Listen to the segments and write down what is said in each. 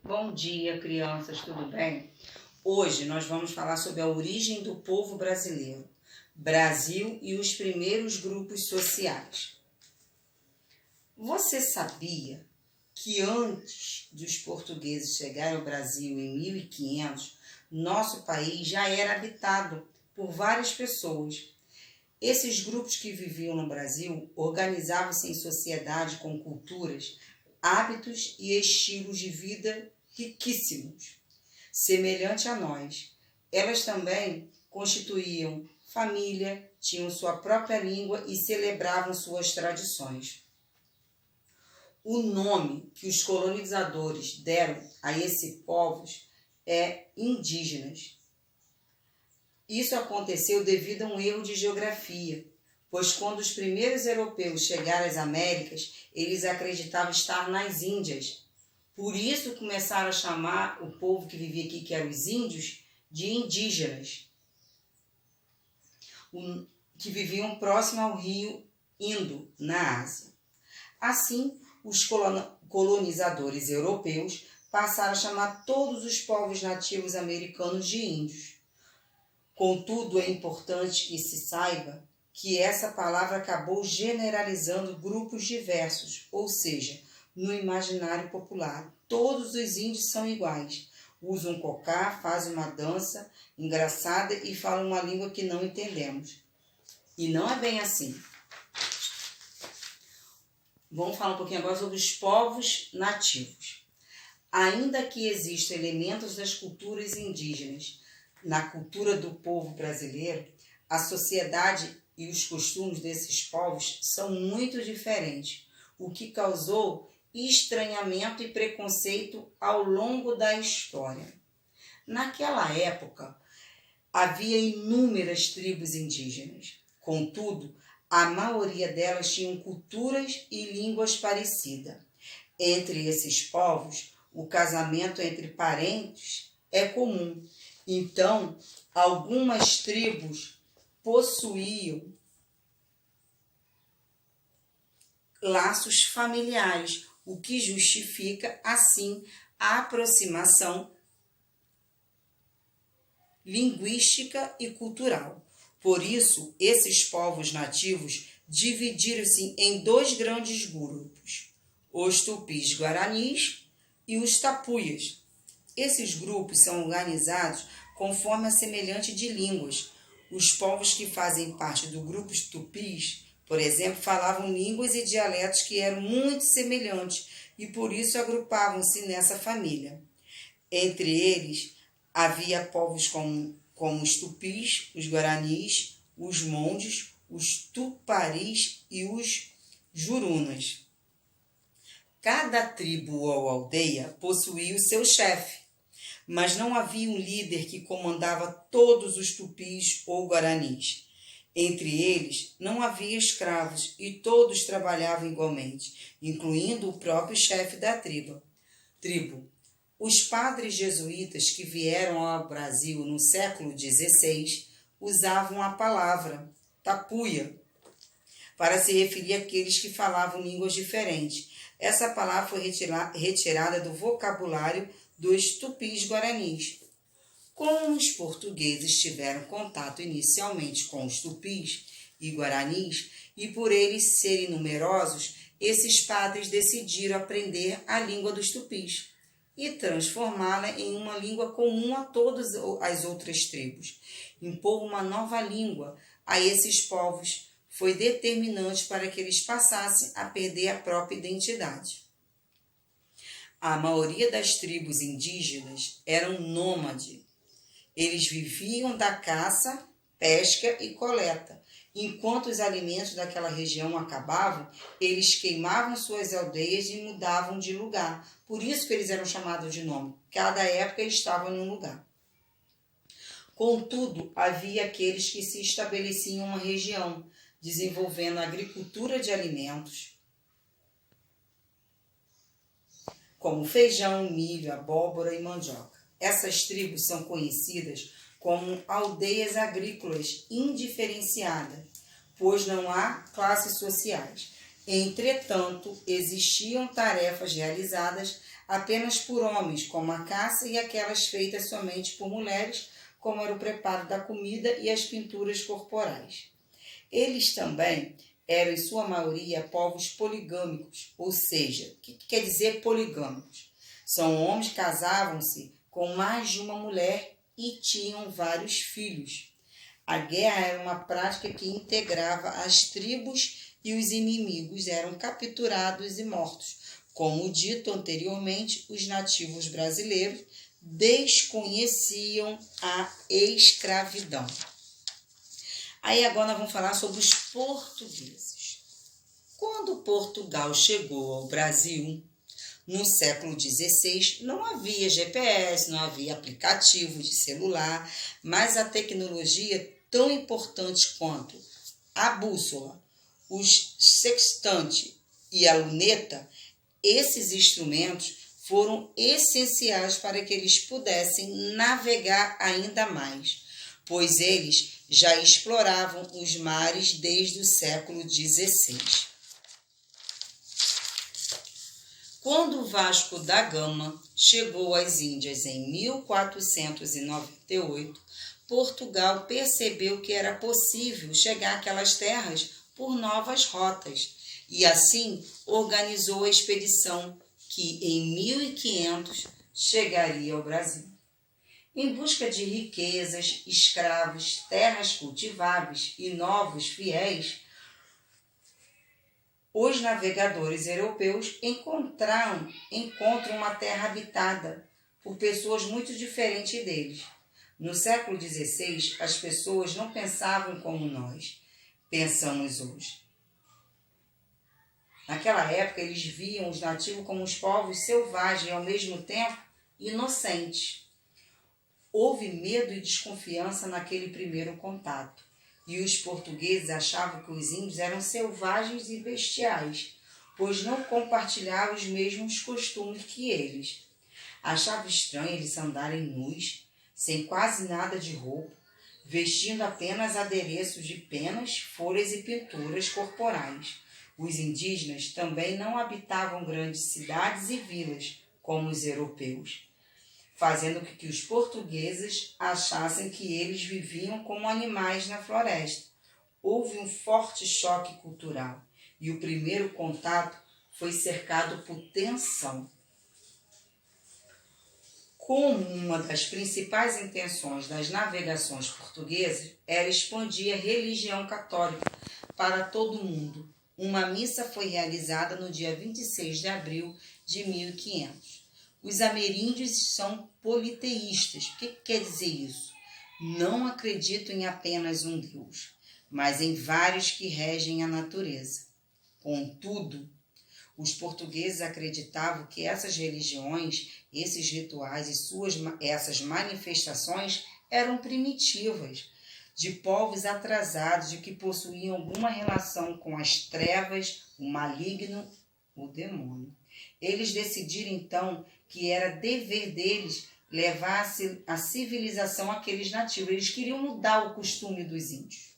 Bom dia, crianças, tudo bem? Hoje nós vamos falar sobre a origem do povo brasileiro, Brasil e os primeiros grupos sociais. Você sabia que antes dos portugueses chegarem ao Brasil em 1500, nosso país já era habitado por várias pessoas? Esses grupos que viviam no Brasil organizavam-se em sociedade com culturas, hábitos e estilos de vida riquíssimos, semelhante a nós. Elas também constituíam família, tinham sua própria língua e celebravam suas tradições. O nome que os colonizadores deram a esses povos é indígenas. Isso aconteceu devido a um erro de geografia, pois quando os primeiros europeus chegaram às Américas, eles acreditavam estar nas Índias. Por isso começaram a chamar o povo que vivia aqui, que eram os índios, de indígenas, que viviam próximo ao rio Indo, na Ásia. Assim, os colonizadores europeus passaram a chamar todos os povos nativos americanos de índios. Contudo, é importante que se saiba que essa palavra acabou generalizando grupos diversos, ou seja, no imaginário popular, todos os índios são iguais. Usam cocá, fazem uma dança engraçada e falam uma língua que não entendemos. E não é bem assim. Vamos falar um pouquinho agora sobre os povos nativos. Ainda que existam elementos das culturas indígenas na cultura do povo brasileiro, a sociedade e os costumes desses povos são muito diferentes, o que causou estranhamento e preconceito ao longo da história. Naquela época, havia inúmeras tribos indígenas. Contudo, a maioria delas tinham culturas e línguas parecidas. Entre esses povos, o casamento entre parentes é comum. Então, algumas tribos possuíam laços familiares, o que justifica, assim, a aproximação linguística e cultural. Por isso, esses povos nativos dividiram-se em dois grandes grupos, os tupis-guaranis e os tapuias. Esses grupos são organizados conforme a semelhante de línguas. Os povos que fazem parte do grupo tupis, por exemplo, falavam línguas e dialetos que eram muito semelhantes e por isso agrupavam-se nessa família. Entre eles, havia povos como os tupis, os guaranis, os mondes, os tuparis e os jurunas. Cada tribo ou aldeia possuía o seu chefe, mas não havia um líder que comandava todos os tupis ou guaranis. Entre eles não havia escravos e todos trabalhavam igualmente, incluindo o próprio chefe da tribo. Os padres jesuítas que vieram ao Brasil no século XVI usavam a palavra tapuia para se referir àqueles que falavam línguas diferentes. Essa palavra foi retirada do vocabulário dos tupis-guaranis. Como os portugueses tiveram contato inicialmente com os tupis e guaranis, e por eles serem numerosos, esses padres decidiram aprender a língua dos tupis e transformá-la em uma língua comum a todas as outras tribos. Impor uma nova língua a esses povos foi determinante para que eles passassem a perder a própria identidade. A maioria das tribos indígenas eram nômades. Eles viviam da caça, pesca e coleta. Enquanto os alimentos daquela região acabavam, eles queimavam suas aldeias e mudavam de lugar. Por isso que eles eram chamados de nome. Cada época eles estavam em um lugar. Contudo, havia aqueles que se estabeleciam em uma região, desenvolvendo a agricultura de alimentos, como feijão, milho, abóbora e mandioca. Essas tribos são conhecidas como aldeias agrícolas indiferenciadas, pois não há classes sociais. Entretanto, existiam tarefas realizadas apenas por homens, como a caça, e aquelas feitas somente por mulheres, como era o preparo da comida e as pinturas corporais. Eles também eram, em sua maioria, povos poligâmicos, ou seja, o que quer dizer poligâmicos? São homens que casavam-se com mais de uma mulher e tinham vários filhos. A guerra era uma prática que integrava as tribos e os inimigos eram capturados e mortos. Como dito anteriormente, os nativos brasileiros desconheciam a escravidão. Aí agora nós vamos falar sobre os portugueses. Quando Portugal chegou ao Brasil, no século XVI, não havia GPS, não havia aplicativo de celular, mas a tecnologia tão importante quanto a bússola, os sextante e a luneta, esses instrumentos foram essenciais para que eles pudessem navegar ainda mais, pois eles já exploravam os mares desde o século XVI. Quando Vasco da Gama chegou às Índias em 1498, Portugal percebeu que era possível chegar àquelas terras por novas rotas e assim organizou a expedição que em 1500 chegaria ao Brasil. Em busca de riquezas, escravos, terras cultiváveis e novos fiéis, os navegadores europeus encontram uma terra habitada por pessoas muito diferentes deles. No século XVI, as pessoas não pensavam como nós pensamos hoje. Naquela época, eles viam os nativos como os povos selvagens e, ao mesmo tempo, inocentes. Houve medo e desconfiança naquele primeiro contato, e os portugueses achavam que os índios eram selvagens e bestiais, pois não compartilhavam os mesmos costumes que eles. Achavam estranho eles andarem nus, sem quase nada de roupa, vestindo apenas adereços de penas, folhas e pinturas corporais. Os indígenas também não habitavam grandes cidades e vilas, como os europeus, fazendo com que os portugueses achassem que eles viviam como animais na floresta. Houve um forte choque cultural e o primeiro contato foi cercado por tensão. Como uma das principais intenções das navegações portuguesas era expandir a religião católica para todo o mundo, uma missa foi realizada no dia 26 de abril de 1500. Os ameríndios são politeístas. O que quer dizer isso? Não acreditam em apenas um Deus, mas em vários que regem a natureza. Contudo, os portugueses acreditavam que essas religiões, esses rituais e essas manifestações eram primitivas, de povos atrasados, de que possuíam alguma relação com as trevas, o maligno, o demônio. Eles decidiram então que era dever deles levar a civilização àqueles nativos. Eles queriam mudar o costume dos índios.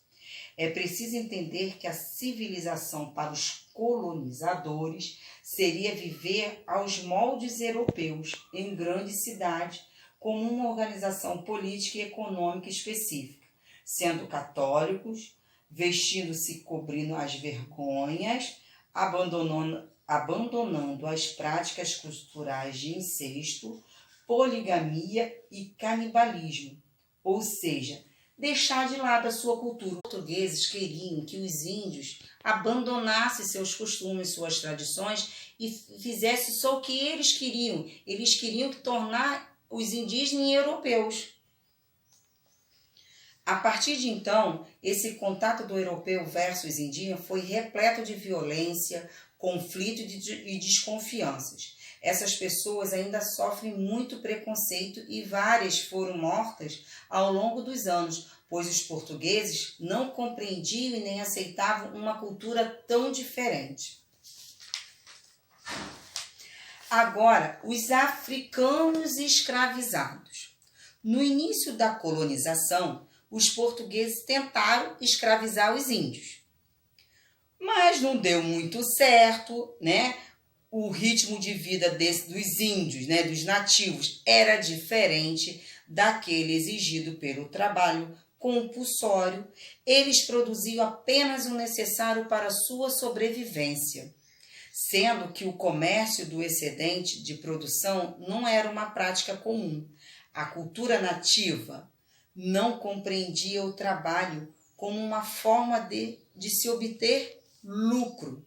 É preciso entender que a civilização para os colonizadores seria viver aos moldes europeus, em grandes cidades, como uma organização política e econômica específica, sendo católicos, vestindo-se cobrindo as vergonhas, abandonando as práticas culturais de incesto, poligamia e canibalismo, ou seja, deixar de lado a sua cultura. Os portugueses queriam que os índios abandonassem seus costumes, suas tradições e fizessem só o que eles queriam. Eles queriam tornar os indígenas em europeus. A partir de então, esse contato do europeu versus indígena foi repleto de violência, conflito e desconfianças. Essas pessoas ainda sofrem muito preconceito e várias foram mortas ao longo dos anos, pois os portugueses não compreendiam e nem aceitavam uma cultura tão diferente. Agora, os africanos escravizados. No início da colonização, os portugueses tentaram escravizar os índios. Mas não deu muito certo, né? O ritmo de vida dos índios, né, dos nativos, era diferente daquele exigido pelo trabalho compulsório. Eles produziam apenas o necessário para sua sobrevivência, sendo que o comércio do excedente de produção não era uma prática comum. A cultura nativa não compreendia o trabalho como uma forma de se obter lucro.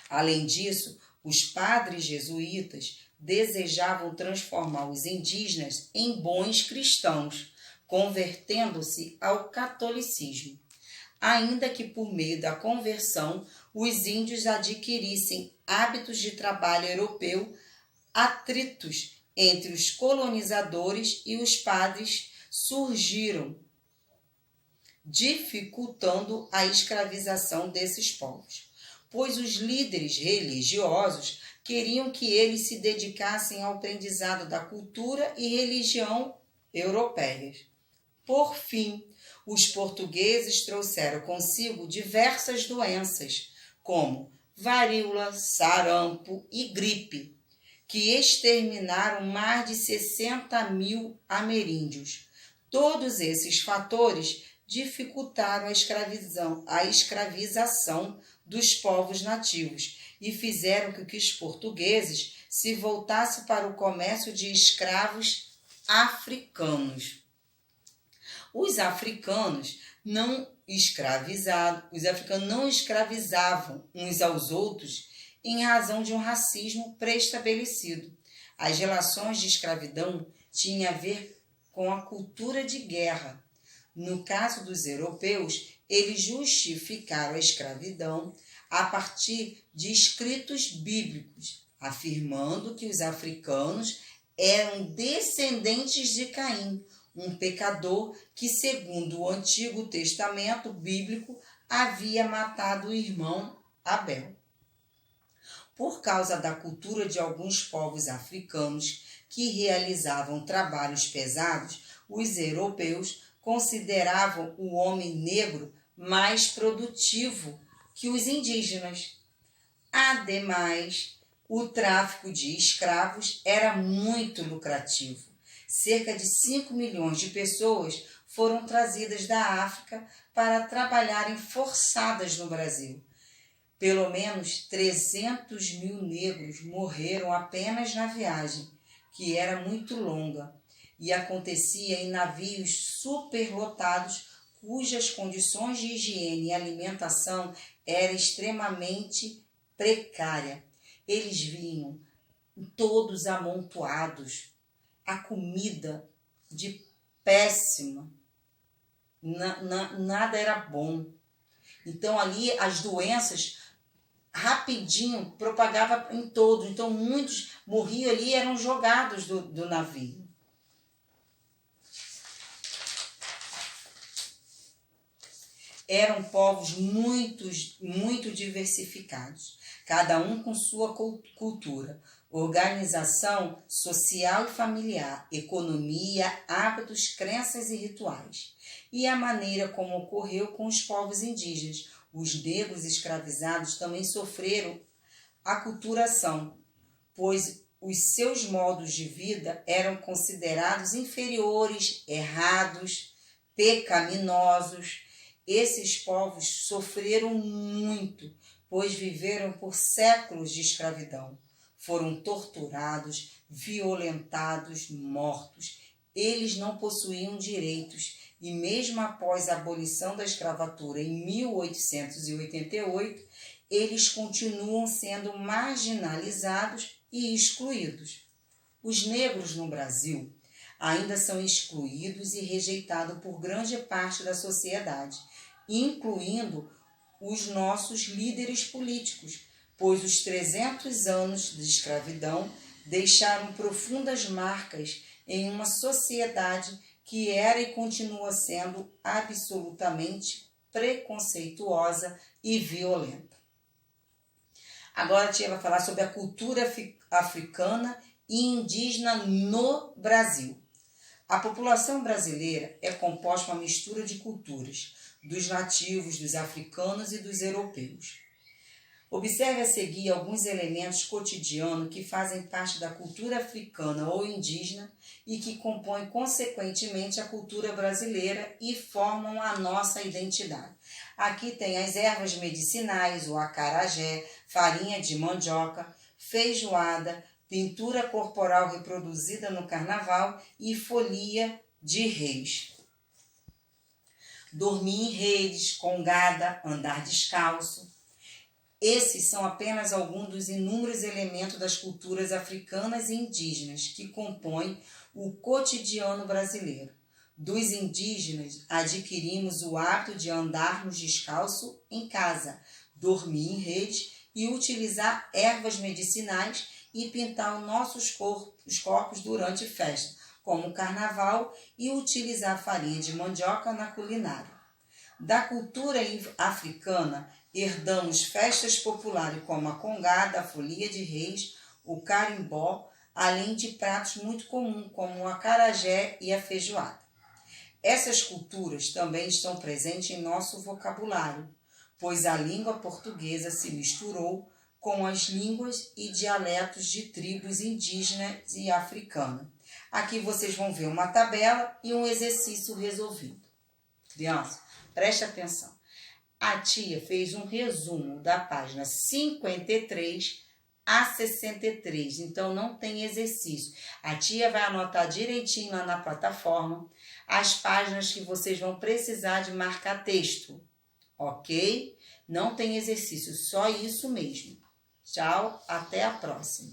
Além disso, os padres jesuítas desejavam transformar os indígenas em bons cristãos, convertendo-se ao catolicismo, ainda que por meio da conversão os índios adquirissem hábitos de trabalho europeu. Atritos entre os colonizadores e os padres surgiram, dificultando a escravização desses povos, pois os líderes religiosos queriam que eles se dedicassem ao aprendizado da cultura e religião europeias. Por fim, os portugueses trouxeram consigo diversas doenças, como varíola, sarampo e gripe, que exterminaram mais de 60.000 ameríndios. Todos esses fatores dificultaram a escravização dos povos nativos e fizeram com que os portugueses se voltassem para o comércio de escravos africanos. Os africanos não escravizavam uns aos outros em razão de um racismo pré-estabelecido. As relações de escravidão tinham a ver com a cultura de guerra. No caso dos europeus, eles justificaram a escravidão a partir de escritos bíblicos, afirmando que os africanos eram descendentes de Caim, um pecador que, segundo o Antigo Testamento bíblico, havia matado o irmão Abel. Por causa da cultura de alguns povos africanos que realizavam trabalhos pesados, os europeus consideravam o homem negro mais produtivo que os indígenas. Ademais, o tráfico de escravos era muito lucrativo. Cerca de 5 milhões de pessoas foram trazidas da África para trabalharem forçadas no Brasil. Pelo menos 300.000 negros morreram apenas na viagem, que era muito longa, e acontecia em navios superlotados, cujas condições de higiene e alimentação eram extremamente precárias. Eles vinham todos amontoados, a comida de péssima, nada era bom. Então ali as doenças rapidinho propagavam em todo, então muitos morriam ali e eram jogados do navio. Eram povos muito diversificados, cada um com sua cultura, organização social e familiar, economia, hábitos, crenças e rituais. E a maneira como ocorreu com os povos indígenas. Os negros escravizados também sofreram aculturação, pois os seus modos de vida eram considerados inferiores, errados, pecaminosos. Esses povos sofreram muito, pois viveram por séculos de escravidão. Foram torturados, violentados, mortos. Eles não possuíam direitos e mesmo após a abolição da escravatura em 1888, eles continuam sendo marginalizados e excluídos. Os negros no Brasil ainda são excluídos e rejeitados por grande parte da sociedade, incluindo os nossos líderes políticos, pois os 300 anos de escravidão deixaram profundas marcas em uma sociedade que era e continua sendo absolutamente preconceituosa e violenta. Agora a tia vai falar sobre a cultura africana e indígena no Brasil. A população brasileira é composta por uma mistura de culturas. dos nativos, dos africanos e dos europeus. Observe a seguir alguns elementos cotidianos que fazem parte da cultura africana ou indígena e que compõem consequentemente a cultura brasileira e formam a nossa identidade. Aqui tem as ervas medicinais, o acarajé, farinha de mandioca, feijoada, pintura corporal reproduzida no carnaval e folia de reis. Dormir em redes, congada, andar descalço. Esses são apenas alguns dos inúmeros elementos das culturas africanas e indígenas que compõem o cotidiano brasileiro. Dos indígenas, adquirimos o hábito de andarmos descalço em casa, dormir em rede e utilizar ervas medicinais e pintar os nossos corpos durante festa, como o carnaval, e utilizar farinha de mandioca na culinária. Da cultura africana, herdamos festas populares como a congada, a folia de reis, o carimbó, além de pratos muito comuns como o acarajé e a feijoada. Essas culturas também estão presentes em nosso vocabulário, pois a língua portuguesa se misturou com as línguas e dialetos de tribos indígenas e africanas. Aqui vocês vão ver uma tabela e um exercício resolvido. Criança, preste atenção. A tia fez um resumo da página 53 a 63, então não tem exercício. A tia vai anotar direitinho lá na plataforma as páginas que vocês vão precisar de marcar texto, ok? Não tem exercício, só isso mesmo. Tchau, até a próxima.